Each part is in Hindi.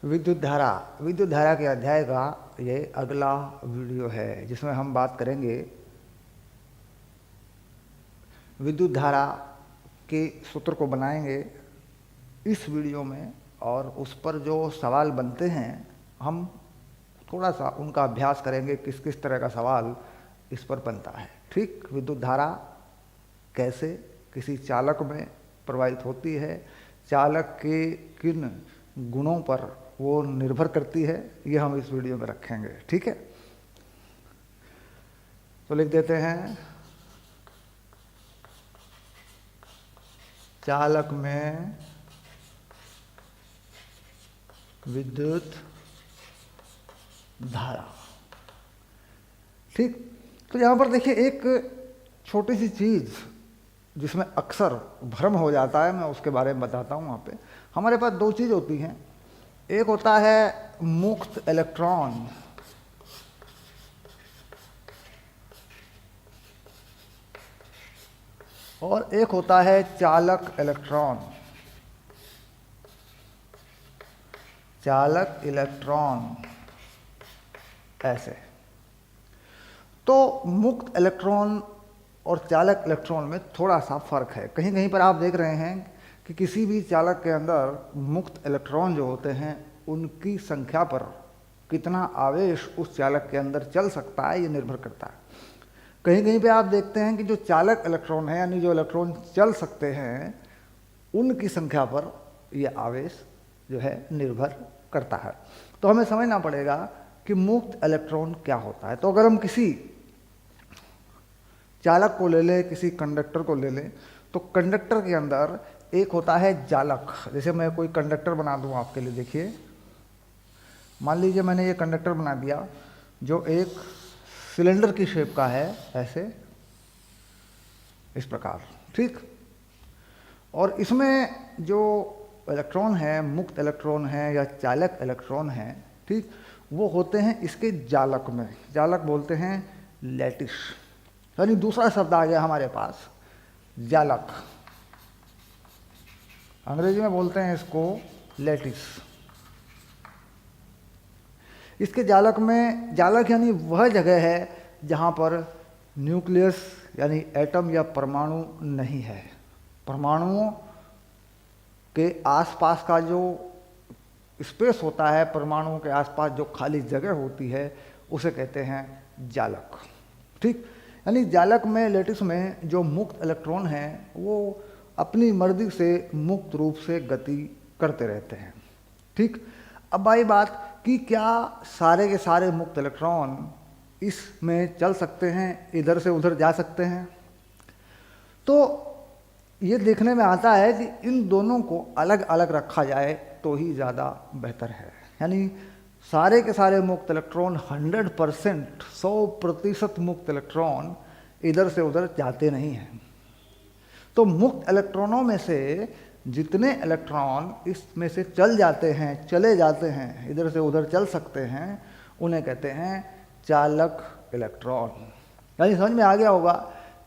विद्युत धारा के अध्याय का ये अगला वीडियो है जिसमें हम बात करेंगे विद्युत धारा के सूत्र को बनाएंगे इस वीडियो में, और उस पर जो सवाल बनते हैं हम थोड़ा सा उनका अभ्यास करेंगे, किस किस तरह का सवाल इस पर बनता है। ठीक, विद्युत धारा कैसे किसी चालक में प्रवाहित होती है, चालक के किन गुणों पर वो निर्भर करती है, ये हम इस वीडियो में रखेंगे। ठीक है, तो लिख देते हैं चालक में विद्युत धारा। ठीक, तो यहाँ पर देखिए एक छोटी सी चीज़ जिसमें अक्सर भ्रम हो जाता है, मैं उसके बारे में बताता हूँ। वहाँ पे हमारे पास दो चीज़ होती हैं, एक होता है मुक्त इलेक्ट्रॉन और एक होता है चालक इलेक्ट्रॉन। चालक इलेक्ट्रॉन ऐसे। तो मुक्त इलेक्ट्रॉन और चालक इलेक्ट्रॉन में थोड़ा सा फर्क है। कहीं कहीं पर आप देख रहे हैं कि किसी भी चालक के अंदर मुक्त इलेक्ट्रॉन जो होते हैं उनकी संख्या पर कितना आवेश उस चालक के अंदर चल सकता है, ये निर्भर करता है। कहीं कहीं पे आप देखते हैं कि जो चालक इलेक्ट्रॉन है, यानी जो इलेक्ट्रॉन चल सकते हैं, उनकी संख्या पर यह आवेश जो है निर्भर करता है। तो हमें समझना पड़ेगा कि मुक्त इलेक्ट्रॉन क्या होता है। तो अगर हम किसी चालक को ले लें, किसी कंडक्टर को ले लें, तो कंडक्टर के अंदर एक होता है जालक। जैसे मैं कोई कंडक्टर बना दूं आपके लिए, देखिए मान लीजिए मैंने ये कंडक्टर बना दिया जो एक सिलेंडर की शेप का है, ऐसे इस प्रकार। ठीक, और इसमें जो इलेक्ट्रॉन है, मुक्त इलेक्ट्रॉन है या चालक इलेक्ट्रॉन है, ठीक, वो होते हैं इसके जालक में। जालक बोलते हैं लैटिस, यानी दूसरा शब्द आ गया हमारे पास जालक। अंग्रेजी में बोलते हैं इसको लैटिस। इसके जालक में, जालक यानी वह जगह है जहाँ पर न्यूक्लियस यानी एटम या परमाणु नहीं है। परमाणुओं के आसपास का जो स्पेस होता है, परमाणुओं के आसपास जो खाली जगह होती है, उसे कहते हैं जालक। ठीक, यानी जालक में, लैटिस में जो मुक्त इलेक्ट्रॉन हैं वो अपनी मर्जी से मुक्त रूप से गति करते रहते हैं। ठीक, अब आई बात कि क्या सारे के सारे मुक्त इलेक्ट्रॉन इसमें चल सकते हैं, इधर से उधर जा सकते हैं? तो ये देखने में आता है कि इन दोनों को अलग अलग रखा जाए तो ही ज़्यादा बेहतर है। यानी सारे के सारे मुक्त इलेक्ट्रॉन 100%, 100% मुक्त इलेक्ट्रॉन इधर से उधर जाते नहीं हैं। तो मुक्त इलेक्ट्रॉनों में से जितने इलेक्ट्रॉन इसमें से चल जाते हैं, चले जाते हैं, इधर से उधर चल सकते हैं, उन्हें कहते हैं चालक इलेक्ट्रॉन। यानी समझ में आ गया होगा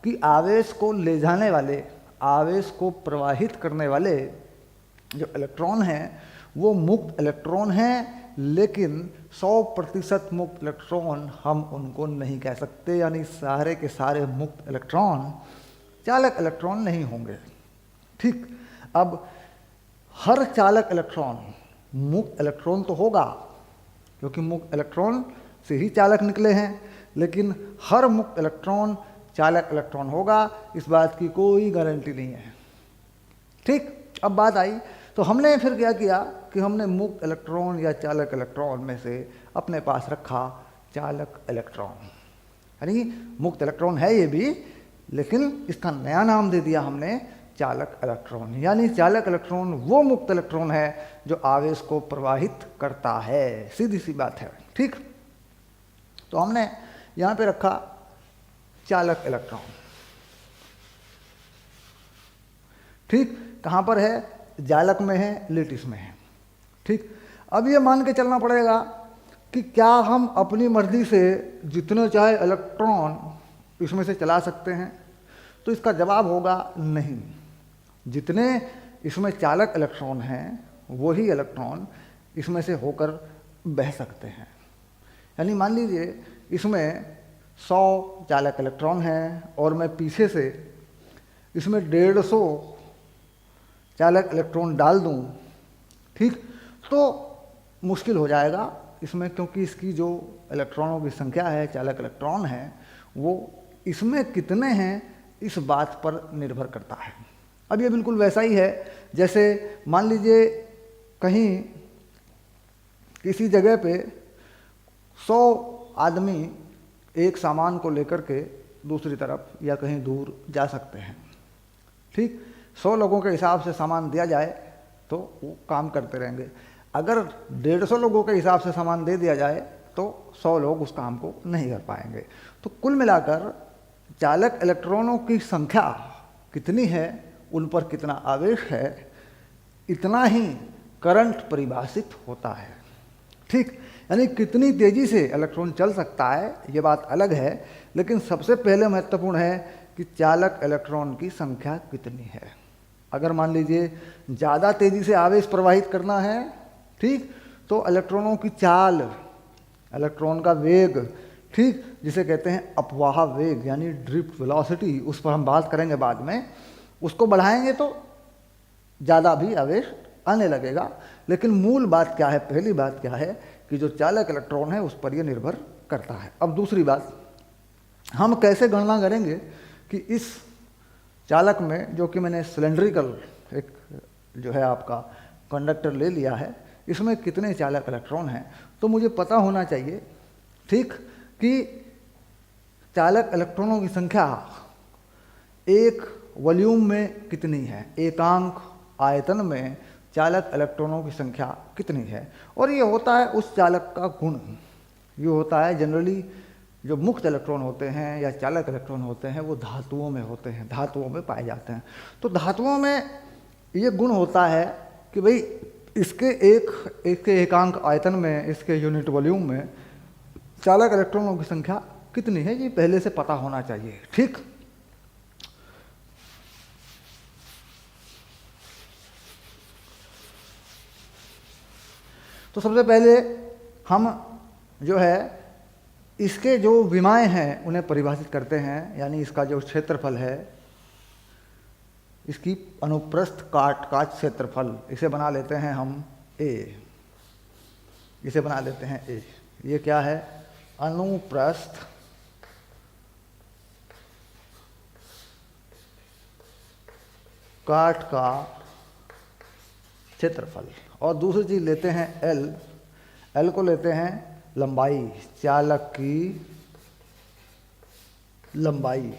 कि आवेश को ले जाने वाले, आवेश को प्रवाहित करने वाले जो इलेक्ट्रॉन हैं वो मुक्त इलेक्ट्रॉन हैं, लेकिन 100% मुक्त इलेक्ट्रॉन हम उनको नहीं कह सकते। यानी सारे के सारे मुक्त इलेक्ट्रॉन चालक इलेक्ट्रॉन नहीं होंगे। ठीक, अब हर चालक इलेक्ट्रॉन मुक्त इलेक्ट्रॉन तो होगा, क्योंकि मुक्त इलेक्ट्रॉन से ही चालक निकले हैं, लेकिन हर मुक्त इलेक्ट्रॉन चालक इलेक्ट्रॉन होगा, इस बात की कोई गारंटी नहीं है। ठीक, अब बात आई तो हमने फिर क्या किया कि हमने मुक्त इलेक्ट्रॉन या चालक इलेक्ट्रॉन में से अपने पास रखा चालक इलेक्ट्रॉन। यानी मुक्त इलेक्ट्रॉन है ये भी, लेकिन इसका नया नाम दे दिया हमने चालक इलेक्ट्रॉन। यानी चालक इलेक्ट्रॉन वो मुक्त इलेक्ट्रॉन है जो आवेश को प्रवाहित करता है, सीधी सी बात है। ठीक, तो हमने यहाँ पे रखा चालक इलेक्ट्रॉन। ठीक, कहाँ पर है? जालक में है, लैटिस में है। ठीक, अब ये मान के चलना पड़ेगा कि क्या हम अपनी मर्जी से जितने चाहे इलेक्ट्रॉन इसमें से चला सकते हैं? तो इसका जवाब होगा नहीं। जितने इसमें चालक इलेक्ट्रॉन हैं वही इलेक्ट्रॉन इसमें से होकर बह सकते हैं। यानी मान लीजिए इसमें 100 चालक इलेक्ट्रॉन हैं और मैं पीछे से इसमें 150 चालक इलेक्ट्रॉन डाल दूं, ठीक, तो मुश्किल हो जाएगा इसमें, क्योंकि इसकी जो इलेक्ट्रॉनों की संख्या है, चालक इलेक्ट्रॉन है, वो इसमें कितने हैं इस बात पर निर्भर करता है। अब ये बिल्कुल वैसा ही है जैसे मान लीजिए कहीं किसी जगह पे 100 आदमी एक सामान को लेकर के दूसरी तरफ या कहीं दूर जा सकते हैं, ठीक। 100 लोगों के हिसाब से सामान दिया जाए तो वो काम करते रहेंगे। अगर 150 लोगों के हिसाब से सामान दे दिया जाए तो 100 लोग उस काम को नहीं कर पाएंगे। तो कुल मिलाकर चालक इलेक्ट्रॉनों की संख्या कितनी है, उन पर कितना आवेश है, इतना ही करंट परिभाषित होता है, ठीक। यानी कितनी तेज़ी से इलेक्ट्रॉन चल सकता है ये बात अलग है, लेकिन सबसे पहले महत्वपूर्ण है कि चालक इलेक्ट्रॉन की संख्या कितनी है। अगर मान लीजिए ज़्यादा तेज़ी से आवेश प्रवाहित करना है, ठीक, तो इलेक्ट्रॉनों की चाल, इलेक्ट्रॉन का वेग, ठीक, जिसे कहते हैं अपवाह वेग यानी ड्रिफ्ट वेलोसिटी, उस पर हम बात करेंगे बाद में, उसको बढ़ाएंगे तो ज़्यादा भी आवेश आने लगेगा। लेकिन मूल बात क्या है, पहली बात क्या है कि जो चालक इलेक्ट्रॉन है उस पर यह निर्भर करता है। अब दूसरी बात, हम कैसे गणना करेंगे कि इस चालक में, जो कि मैंने सिलेंड्रिकल एक जो है आपका कंडक्टर ले लिया है, इसमें कितने चालक इलेक्ट्रॉन हैं, तो मुझे पता होना चाहिए, ठीक, कि चालक इलेक्ट्रॉनों की संख्या एक वॉल्यूम में कितनी है, एकांक आयतन में चालक इलेक्ट्रॉनों की संख्या कितनी है। और ये होता है उस चालक का गुण। ये होता है जनरली जो मुक्त इलेक्ट्रॉन होते हैं या चालक इलेक्ट्रॉन होते हैं वो धातुओं में होते हैं, धातुओं में पाए जाते हैं। तो धातुओं में ये गुण होता है कि भाई इसके एकांक आयतन में, इसके यूनिट वॉल्यूम में चालक इलेक्ट्रॉनों की संख्या कितनी है, ये पहले से पता होना चाहिए, ठीक। तो सबसे पहले हम जो है इसके जो विमाएँ हैं उन्हें परिभाषित करते हैं, यानी इसका जो क्षेत्रफल है, इसकी अनुप्रस्थ काट का क्षेत्रफल, इसे बना लेते हैं हम A, इसे बना लेते हैं A। ये क्या है, अनुप्रस्थ काट का क्षेत्रफल। और दूसरी चीज लेते हैं L को लेते हैं लंबाई, चालक की लंबाई,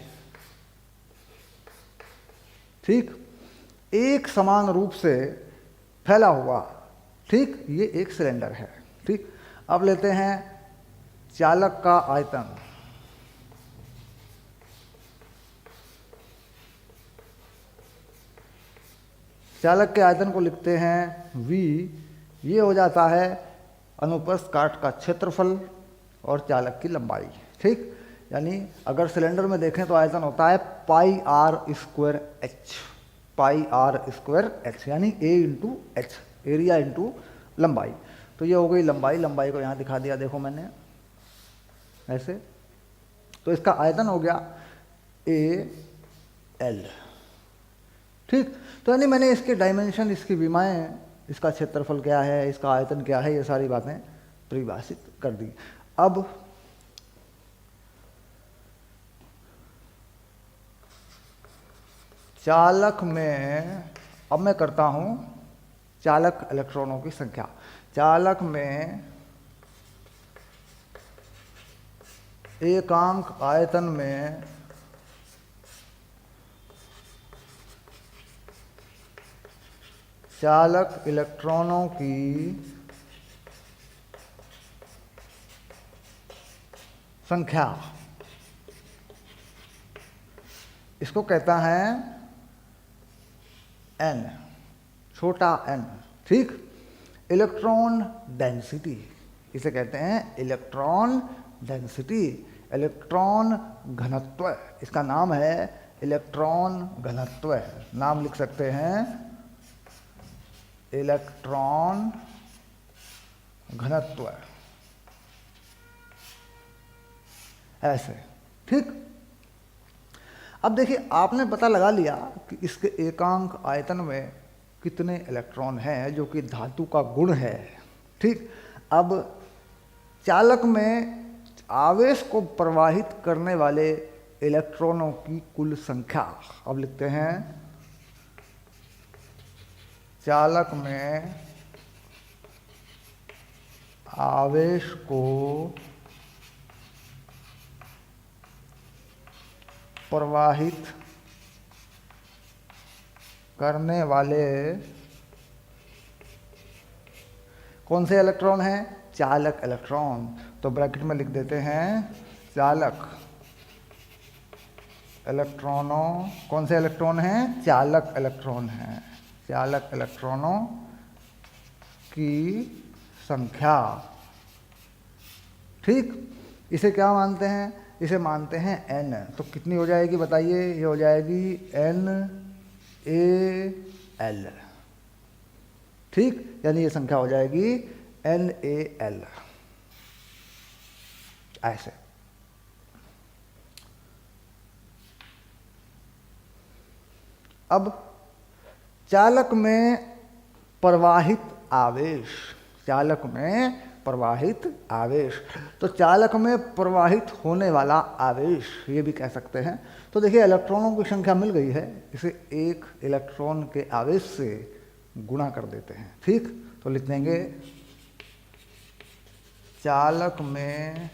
ठीक, एक समान रूप से फैला हुआ, ठीक, ये एक सिलेंडर है, ठीक। अब लेते हैं चालक का आयतन, चालक के आयतन को लिखते हैं V, ये हो जाता है अनुप्रस्थ काट का क्षेत्रफल और चालक की लंबाई, ठीक। यानी अगर सिलेंडर में देखें तो आयतन होता है πr²h, यानी A into H, area into लंबाई। तो ये हो गई लंबाई, लंबाई को यहाँ दिखा दिया, देखो मैंने ऐसे। तो इसका आयतन हो गया AL, ठीक। तो यानी मैंने इसके डायमेंशन, इसकी विमाएँ, इसका क्षेत्रफल क्या है, इसका आयतन क्या है, ये सारी बातें परिभाषित कर दी। अब चालक में, अब मैं करता हूं चालक इलेक्ट्रॉनों की संख्या। चालक में एकांक आयतन में चालक इलेक्ट्रॉनों की संख्या, इसको कहता है n, छोटा n, ठीक। इलेक्ट्रॉन डेंसिटी, इसे कहते हैं इलेक्ट्रॉन डेंसिटी, इलेक्ट्रॉन घनत्व, इसका नाम है इलेक्ट्रॉन घनत्व। नाम लिख सकते हैं इलेक्ट्रॉन घनत्व, ऐसे। ठीक। अब देखिए, आपने पता लगा लिया कि इसके एकांक आयतन में कितने इलेक्ट्रॉन हैं, जो कि धातु का गुण है। ठीक। अब चालक में आवेश को प्रवाहित करने वाले इलेक्ट्रॉनों की कुल संख्या, अब लिखते हैं चालक में आवेश को प्रवाहित करने वाले कौन से इलेक्ट्रॉन हैं? चालक इलेक्ट्रॉन। तो ब्रैकेट में लिख देते हैं चालक इलेक्ट्रॉनों, कौन से इलेक्ट्रॉन हैं? चालक इलेक्ट्रॉन हैं। चालक इलेक्ट्रॉनों की संख्या। ठीक। इसे क्या मानते हैं? इसे मानते हैं n। तो कितनी हो जाएगी बताइए? ये हो जाएगी NaL। ठीक। यानी ये संख्या हो जाएगी NaL, ऐसे। अब चालक में प्रवाहित आवेश, चालक में प्रवाहित आवेश, तो चालक में प्रवाहित होने वाला आवेश ये भी कह सकते हैं। तो देखिए, इलेक्ट्रॉनों की संख्या मिल गई है, इसे एक इलेक्ट्रॉन के आवेश से गुणा कर देते हैं। ठीक। तो लिख देंगे चालक में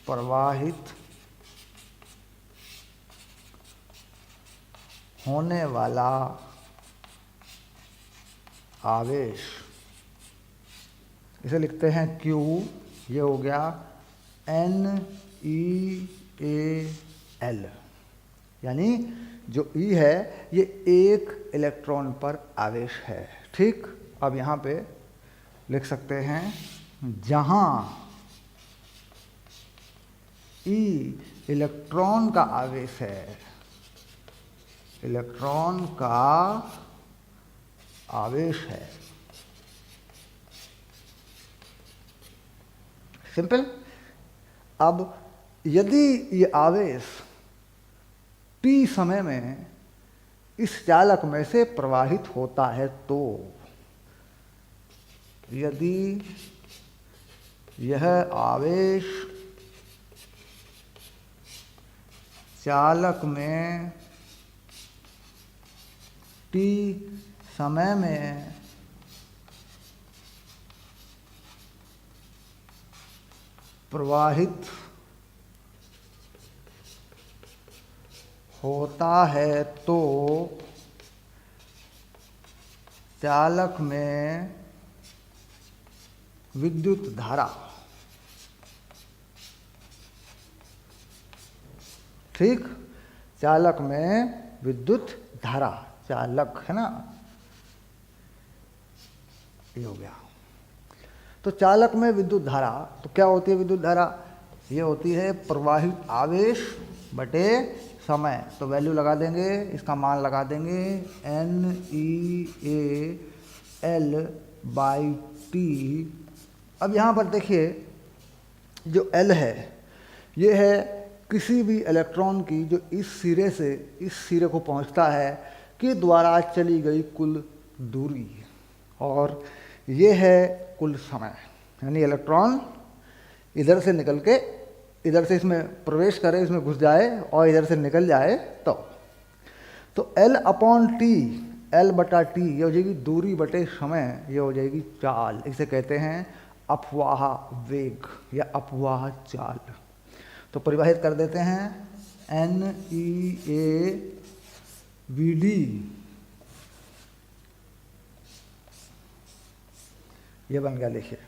प्रवाहित होने वाला आवेश, इसे लिखते हैं Q। ये हो गया NeAl, यानी जो E है ये एक इलेक्ट्रॉन पर आवेश है। ठीक। अब यहाँ पे लिख सकते हैं जहाँ E इलेक्ट्रॉन का आवेश है, इलेक्ट्रॉन का आवेश है। सिंपल। अब यदि ये आवेश t समय में इस चालक में से प्रवाहित होता है, तो यदि यह आवेश चालक में t समय में प्रवाहित होता है, तो चालक में विद्युत धारा, ठीक, चालक में विद्युत धारा, चालक है ना, ये हो गया। तो चालक में विद्युत धारा, तो क्या होती है विद्युत धारा? ये होती है प्रवाहित आवेश बटे समय। तो वैल्यू लगा देंगे, इसका मान लगा देंगे NeAl/T। अब यहाँ पर देखिए, जो L है ये है किसी भी इलेक्ट्रॉन की जो इस सिरे से इस सिरे को पहुँचता है के द्वारा चली गई कुल दूरी, और ये है कुल समय। यानी इलेक्ट्रॉन इधर से निकल के इधर से इसमें प्रवेश करे, इसमें घुस जाए और इधर से निकल जाए, तो L/T, L/T ये हो जाएगी दूरी बटे समय, ये हो जाएगी चाल। इसे कहते हैं अपवाह वेग या अपवाह चाल। तो परिभाषित कर देते हैं NeAVD, ये बन गया, लिखिए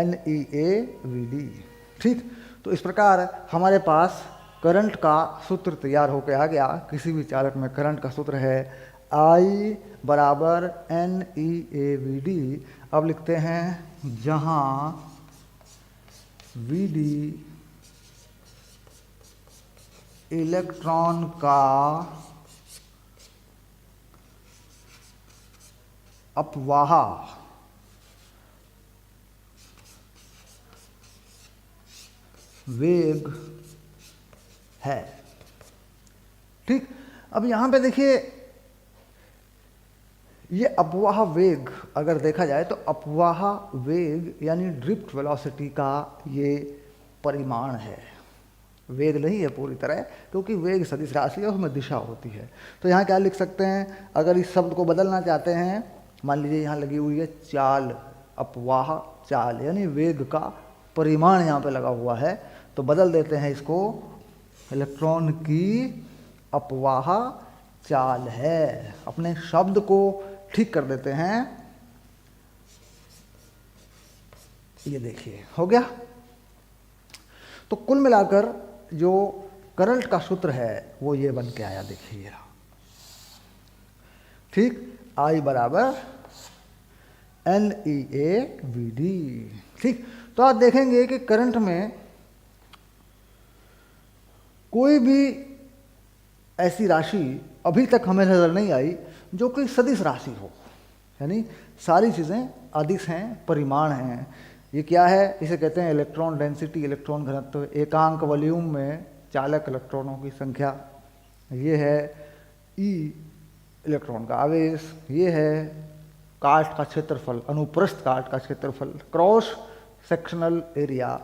NeAVD। ठीक। तो इस प्रकार हमारे पास करंट का सूत्र तैयार होकर आ गया। किसी भी चालक में करंट का सूत्र है I बराबर NeAVD। अब लिखते हैं जहाँ VD इलेक्ट्रॉन का अपवाह वेग है। ठीक, अब यहाँ पे देखिए ये अपवाह वेग अगर देखा जाए तो अपवाह वेग यानी ड्रिफ्ट वेलोसिटी का ये परिमाण है, वेग नहीं है पूरी तरह, क्योंकि वेग सदिश राशि है, उसमें दिशा होती है। तो यहाँ क्या लिख सकते हैं, अगर इस शब्द को बदलना चाहते हैं, मान लीजिए यहाँ लगी हुई है चाल, अपवाह चाल यानी वेग का परिमाण यहाँ पे लगा हुआ है, तो बदल देते हैं इसको, इलेक्ट्रॉन की अपवाह चाल है। अपने शब्द को ठीक कर देते हैं। ये देखिए हो गया। तो कुल मिलाकर जो करंट का सूत्र है वो ये बन के आया, देखिए। ठीक, I बराबर NEAVD। ठीक, तो आप देखेंगे कि करंट में कोई भी ऐसी राशि अभी तक हमें नज़र नहीं आई जो कि सदिश राशि हो, यानी सारी चीज़ें अदिश हैं, परिमाण हैं। ये क्या है, इसे कहते हैं इलेक्ट्रॉन डेंसिटी, इलेक्ट्रॉन घनत्व। एकांक वॉल्यूम में चालक इलेक्ट्रॉनों की संख्या, ये है ई इलेक्ट्रॉन का आवेश, ये है काट का क्षेत्रफल, अनुप्रस्थ काट का क्षेत्रफल, क्रॉस सेक्शनल एरिया,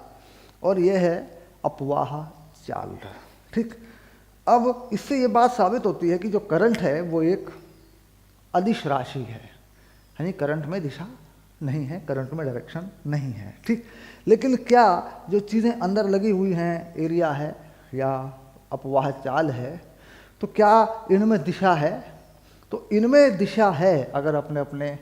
और ये है अपवाह चाल। ठीक, अब इससे ये बात साबित होती है कि जो करंट है वो एक अदिश राशि है, यानी करंट में दिशा नहीं है, करंट में डायरेक्शन नहीं है। ठीक, लेकिन क्या जो चीज़ें अंदर लगी हुई हैं, एरिया है या अपवाह चाल है, तो क्या इनमें दिशा है? तो इनमें दिशा है, अगर अपने अपने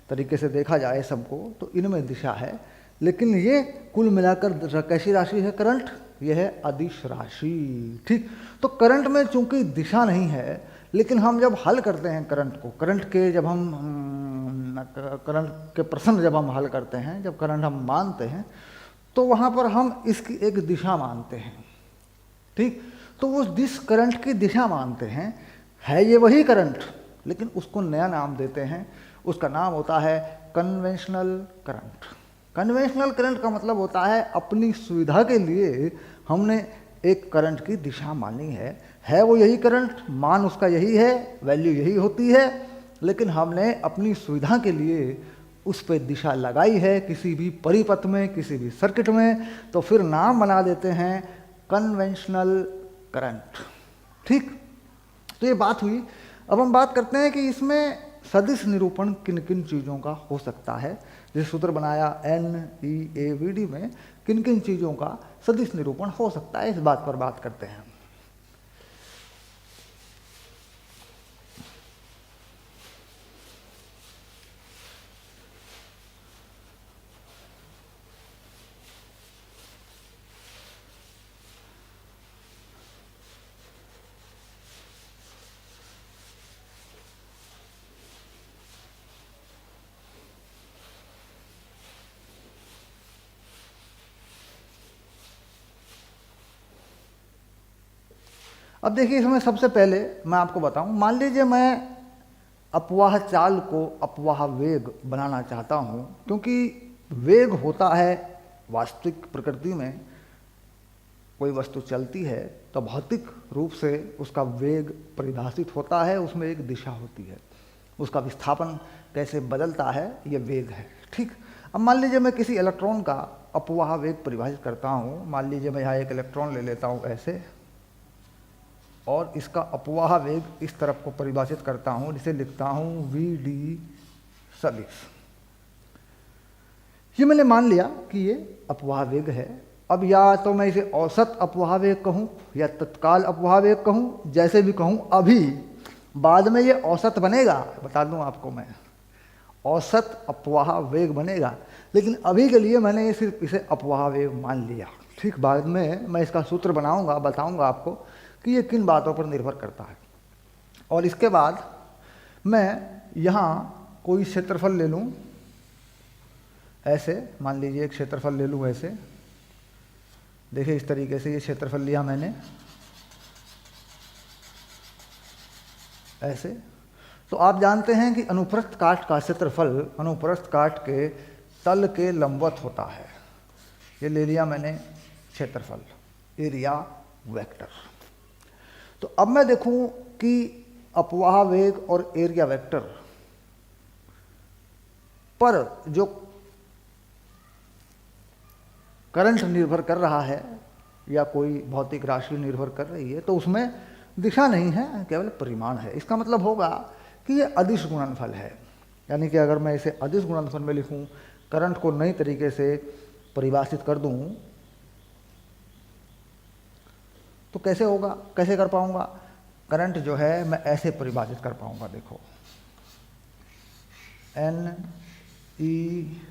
तरीके से देखा जाए सबको, तो इनमें दिशा है। लेकिन ये कुल मिलाकर कैसी राशि है करंट? यह है अदिश राशि। ठीक, तो करंट में चूंकि दिशा नहीं है, लेकिन हम जब हल करते हैं करंट को, करंट के जब हम करंट के प्रश्न जब हम हल करते हैं, जब करंट हम मानते हैं, तो वहाँ पर हम इसकी एक दिशा मानते हैं। ठीक, तो वो जिस करंट की दिशा मानते हैं, है ये वही करंट, लेकिन उसको नया नाम देते हैं। उसका नाम होता है कन्वेंशनल करंट। कन्वेंशनल करंट का मतलब होता है अपनी सुविधा के लिए हमने एक करंट की दिशा मानी है वो यही करंट, मान उसका यही है, वैल्यू यही होती है, लेकिन हमने अपनी सुविधा के लिए उस पर दिशा लगाई है किसी भी परिपथ में, किसी भी सर्किट में, तो फिर नाम बना देते हैं कन्वेंशनल करंट। ठीक, तो ये बात हुई। अब हम बात करते हैं कि इसमें सदिश निरूपण किन किन चीज़ों का हो सकता है। जिस सूत्र बनाया NEAVD में किन किन चीज़ों का सदिश निरूपण हो सकता है, इस बात पर बात करते हैं। अब देखिए, इसमें सबसे पहले मैं आपको बताऊं, मान लीजिए मैं अपवाह चाल को अपवाह वेग बनाना चाहता हूं, क्योंकि वेग होता है वास्तविक प्रकृति में, कोई वस्तु चलती है तो भौतिक रूप से उसका वेग परिभाषित होता है, उसमें एक दिशा होती है, उसका विस्थापन कैसे बदलता है ये वेग है। ठीक, अब मान लीजिए मैं किसी इलेक्ट्रॉन का अपवाह वेग परिभाषित करता हूँ। मान लीजिए मैं यहाँ एक इलेक्ट्रॉन ले लेता हूँ ऐसे, और इसका अपवाह वेग इस तरफ को परिभाषित करता हूँ, जिसे लिखता हूँ VD सदिश। ये मैंने मान लिया कि ये अपवाह वेग है। अब या तो मैं इसे औसत अपवाह वेग कहूँ या तत्काल अपवाह वेग कहूँ, जैसे भी कहूँ, अभी बाद में ये औसत बनेगा, बता दूँ आपको मैं, औसत अपवाह वेग बनेगा, लेकिन अभी के लिए मैंने ये सिर्फ इसे अपवाह वेग मान लिया। ठीक, बाद में मैं इसका सूत्र बनाऊंगा, बताऊंगा आपको कि ये किन बातों पर निर्भर करता है। और इसके बाद मैं यहाँ कोई क्षेत्रफल ले लूँ, ऐसे मान लीजिए एक क्षेत्रफल ले लूँ ऐसे, देखिए इस तरीके से ये क्षेत्रफल लिया मैंने ऐसे। तो आप जानते हैं कि अनुप्रस्थ काट का क्षेत्रफल अनुप्रस्थ काट के तल के लंबवत होता है। ये ले लिया मैंने क्षेत्रफल, एरिया वेक्टर। तो अब मैं देखूं कि अपवाह वेग और एरिया वेक्टर पर जो करंट निर्भर कर रहा है या कोई भौतिक राशि निर्भर कर रही है, तो उसमें दिशा नहीं है, केवल परिमाण है। इसका मतलब होगा कि ये अदिश गुणनफल है। यानी कि अगर मैं इसे अदिश गुणनफल में लिखूं, करंट को नई तरीके से परिभाषित कर दूं, तो कैसे होगा, कैसे कर पाऊंगा? करंट जो है मैं ऐसे परिभाषित कर पाऊंगा, देखो, एन ई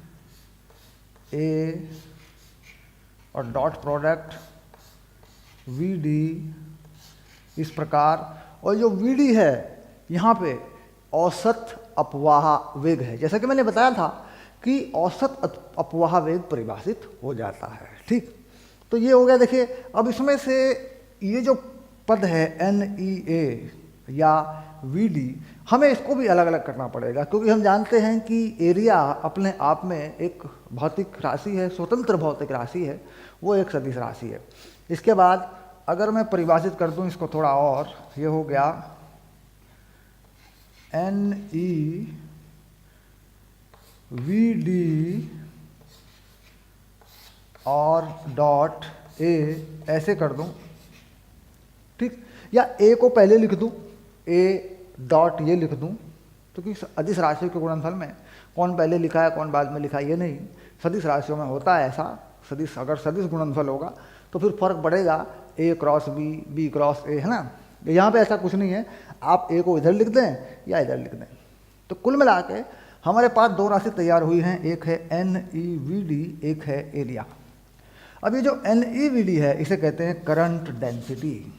ए और डॉट प्रोडक्ट वी डी इस प्रकार। और जो वी डी है यहाँ पे औसत अपवाह वेग है। जैसा कि मैंने बताया था कि औसत अपवाह वेग परिभाषित हो जाता है, ठीक। तो ये हो गया। देखिए, अब इसमें से ये जो पद है एन ई ए या वी डी, हमें इसको भी अलग अलग करना पड़ेगा, क्योंकि हम जानते हैं कि एरिया अपने आप में एक भौतिक राशि है, स्वतंत्र भौतिक राशि है, वो एक सदिश राशि है। इसके बाद अगर मैं परिभाषित कर दूं इसको थोड़ा और, ये हो गया एन ई वी डी और डॉट ए ऐसे कर दूं, ठीक। या ए को पहले लिख दूं, ए डॉट ये लिख दूं, क्योंकि अदिश राशियों के गुणनफल में कौन पहले लिखा है कौन बाद में लिखा है ये नहीं, सदिश राशियों में होता है ऐसा। सदिश, अगर सदिश गुणनफल होगा तो फिर फर्क पड़ेगा, A cross B, B cross A, है ना। यहाँ पे ऐसा कुछ नहीं है, आप ए को इधर लिख दें या इधर लिख दें। तो कुल मिला के हमारे पास दो राशि तैयार हुई हैं, एक है एन ई वी डी, एक है एरिया। अब ये जो एन ई वी डी है इसे कहते हैं करंट डेंसिटी,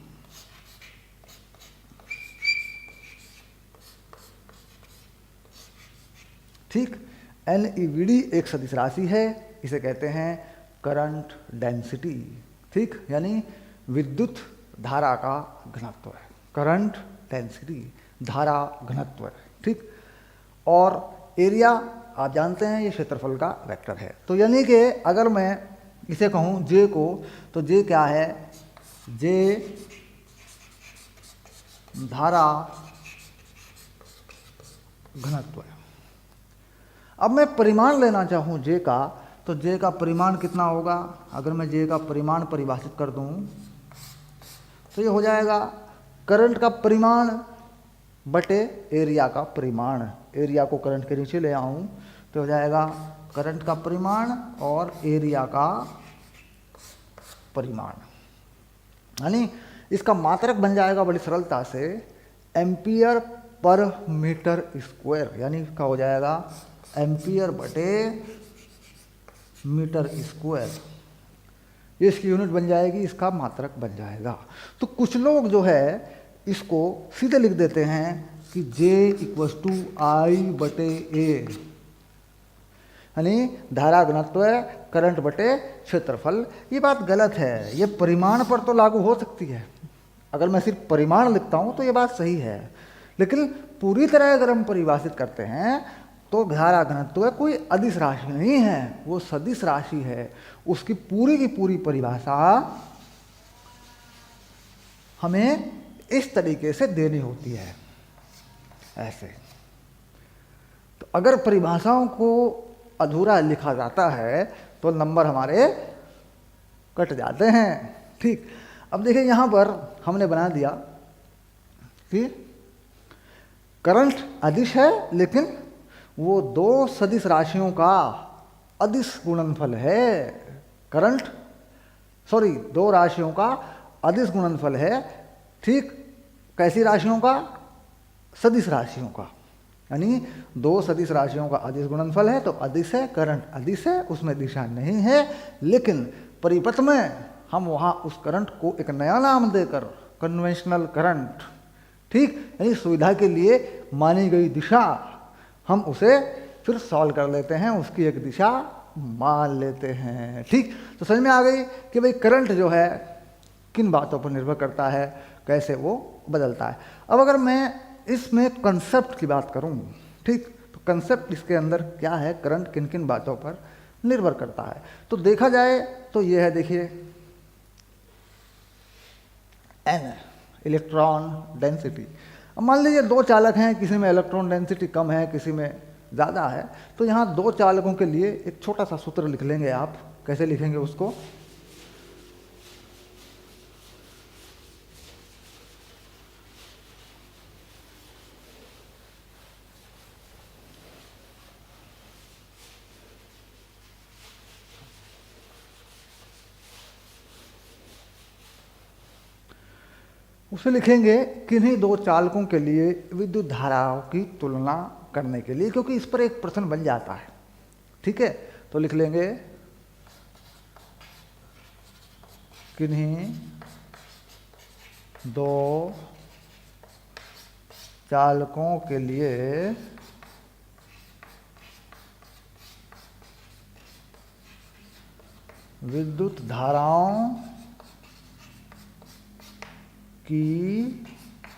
ठीक। एन ई वी डी एक सदिश राशि है, इसे कहते हैं करंट डेंसिटी, ठीक। यानी विद्युत धारा का घनत्व है, करंट डेंसिटी धारा घनत्व है, ठीक। और एरिया आप जानते हैं ये क्षेत्रफल का वेक्टर है। तो यानी कि अगर मैं इसे कहूँ जे को, तो जे क्या है, जे धारा घनत्व है। अब मैं परिमाण लेना चाहूँ जे का, तो जे का परिमाण कितना होगा? अगर मैं जे का परिमाण परिभाषित कर दूँ तो ये हो जाएगा करंट का परिमाण बटे एरिया का परिमाण। एरिया को करंट के नीचे ले आऊँ तो हो जाएगा करंट का परिमाण और एरिया का परिमाण, यानी इसका मात्रक बन जाएगा बड़ी सरलता से एम्पियर पर मीटर स्क्वायर, यानी इसका हो जाएगा एम्पियर बटे मीटर स्क्वायर। ये इसकी यूनिट बन जाएगी, इसका मात्रक बन जाएगा। तो कुछ लोग जो है इसको सीधे लिख देते हैं कि J इक्वल्स टू आई बटे ए, यानी धारा घनत्व करंट बटे क्षेत्रफल। ये बात गलत है, ये परिमाण पर तो लागू हो सकती है। अगर मैं सिर्फ परिमाण लिखता हूँ तो ये बात सही है, लेकिन पूरी तरह अगर हम परिभाषित करते हैं तो धारा घनत्व कोई अदिश राशि नहीं है, वो सदिश राशि है। उसकी पूरी की पूरी परिभाषा हमें इस तरीके से देनी होती है, ऐसे। तो अगर परिभाषाओं को अधूरा लिखा जाता है तो नंबर हमारे कट जाते हैं, ठीक। अब देखिए यहाँ पर हमने बना दिया कि करंट अदिश है, लेकिन वो दो सदिश राशियों का अदिश गुणनफल है। करंट, सॉरी, दो राशियों का अदिश गुणनफल है, ठीक। कैसी राशियों का? सदिश राशियों का, यानी दो सदिश राशियों का अदिश गुणनफल है, तो अदिश है, करंट अदिश है, उसमें दिशा नहीं है। लेकिन परिपथ में हम वहाँ उस करंट को एक नया नाम देकर कन्वेंशनल करंट, ठीक, यानी सुविधा के लिए मानी गई दिशा, हम उसे फिर सॉल्व कर लेते हैं, उसकी एक दिशा मान लेते हैं, ठीक। तो समझ में आ गई कि भाई करंट जो है किन बातों पर निर्भर करता है, कैसे वो बदलता है। अब अगर मैं इसमें कंसेप्ट की बात करूं, ठीक, तो कंसेप्ट इसके अंदर क्या है, करंट किन किन बातों पर निर्भर करता है। तो देखा जाए तो ये है, देखिए n इलेक्ट्रॉन डेंसिटी। अब मान लीजिए दो चालक हैं, किसी में इलेक्ट्रॉन डेंसिटी कम है, किसी में ज़्यादा है, तो यहाँ दो चालकों के लिए एक छोटा सा सूत्र लिख लेंगे आप। कैसे लिखेंगे उसको? उसे लिखेंगे किन्हीं दो चालकों के लिए विद्युत धाराओं की तुलना करने के लिए, क्योंकि इस पर एक प्रश्न बन जाता है। ठीक है, तो लिख लेंगे किन्हीं दो चालकों के लिए विद्युत धाराओं की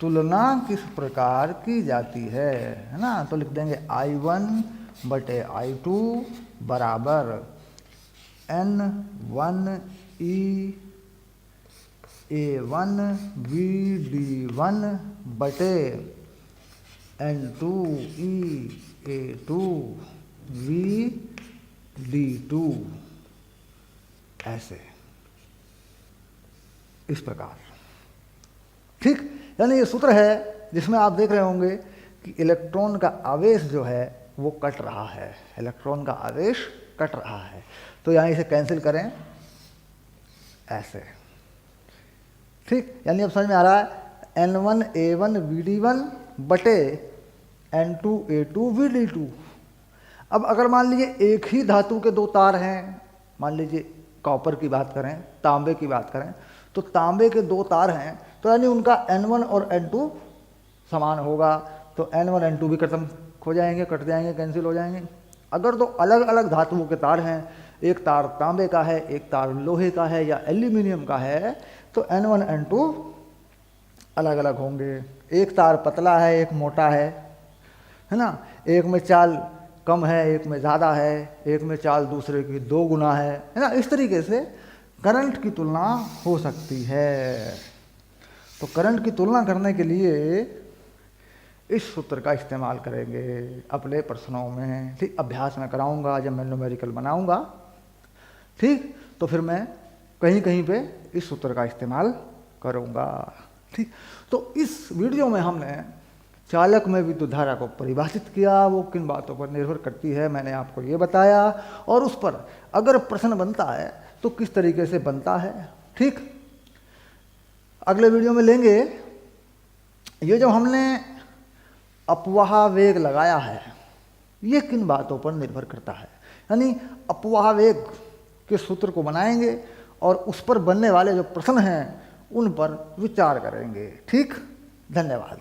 तुलना किस प्रकार की जाती है ना? तो लिख देंगे I1 बटे I2 बराबर N1 A1 VD1 बटे N2 A2 VD2, ऐसे, इस प्रकार। ठीक, यानी ये सूत्र है जिसमें आप देख रहे होंगे कि इलेक्ट्रॉन का आवेश जो है वो कट रहा है, इलेक्ट्रॉन का आवेश कट रहा है। तो यहाँ इसे कैंसिल करें ऐसे। ठीक, यानी अब समझ में आ रहा है N1 A1 VD1 बटे N2 A2 VD2। अब अगर मान लीजिए एक ही धातु के दो तार हैं, मान लीजिए कॉपर की बात करें, तांबे की बात करें, तो तांबे के दो तार हैं, तो यानी उनका N1 और N2 समान होगा, तो N1 N2 भी खत्म हो जाएंगे, कट जाएंगे, कैंसिल हो जाएंगे। अगर दो अलग अलग धातुओं के तार हैं, एक तार तांबे का है, एक तार लोहे का है या एल्यूमिनियम का है, तो N1 N2 अलग अलग होंगे। एक तार पतला है, एक मोटा है ना? एक में चाल कम है, एक में ज़्यादा है, एक में चाल दूसरे की 2 गुना है ना? इस तरीके से करंट की तुलना हो सकती है। तो करंट की तुलना करने के लिए इस सूत्र का इस्तेमाल करेंगे अपने प्रश्नों में। ठीक, अभ्यास में कराऊंगा जब मैं न्यूमेरिकल बनाऊंगा। ठीक, तो फिर मैं कहीं कहीं पे इस सूत्र का इस्तेमाल करूंगा। ठीक, तो इस वीडियो में हमने चालक में विद्युत धारा को परिभाषित किया, वो किन बातों पर निर्भर करती है मैंने आपको ये बताया, और उस पर अगर प्रश्न बनता है तो किस तरीके से बनता है। ठीक, अगले वीडियो में लेंगे ये जो हमने अपवाह वेग लगाया है, ये किन बातों पर निर्भर करता है, यानी अपवाह वेग के सूत्र को बनाएंगे और उस पर बनने वाले जो प्रश्न हैं उन पर विचार करेंगे। ठीक, धन्यवाद।